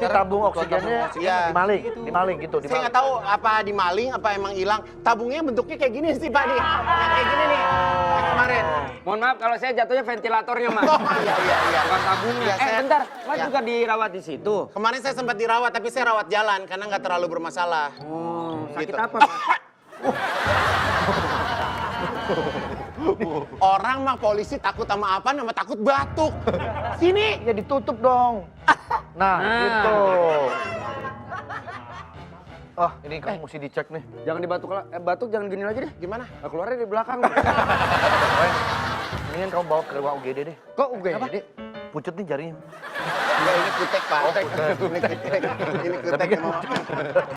Berarti tabung oksigennya Iya. dimaling gitu. Saya nggak tahu apa dimaling, apa emang hilang. Tabungnya bentuknya kayak gini sih Pak nih. Yang kayak gini nih. Yang kemarin. Mohon maaf kalau saya jatuhnya ventilatornya, Mas. Oh iya. Bukan tabungnya. Iya, saya- Bentar. Mas Ya. juga dirawat di situ. Kemarin saya sempat dirawat, tapi saya rawat jalan karena nggak terlalu bermasalah. Oh, sakit Gitu. apa, Mas? Orang mah polisi takut sama apa? Nama takut batuk. Sini. Ya ditutup dong. Nah, gitu. Oh, ini kamu mesti dicek nih. Jangan dibatuk, batuk jangan gini lagi deh. Gimana? Nah, keluarnya di belakang. Mendingan kamu bawa ke ruang UGD deh. Kok UGD? Pucet nih jarinya. Enggak, ini kutek Pak. Ini kutek. Ini kutek.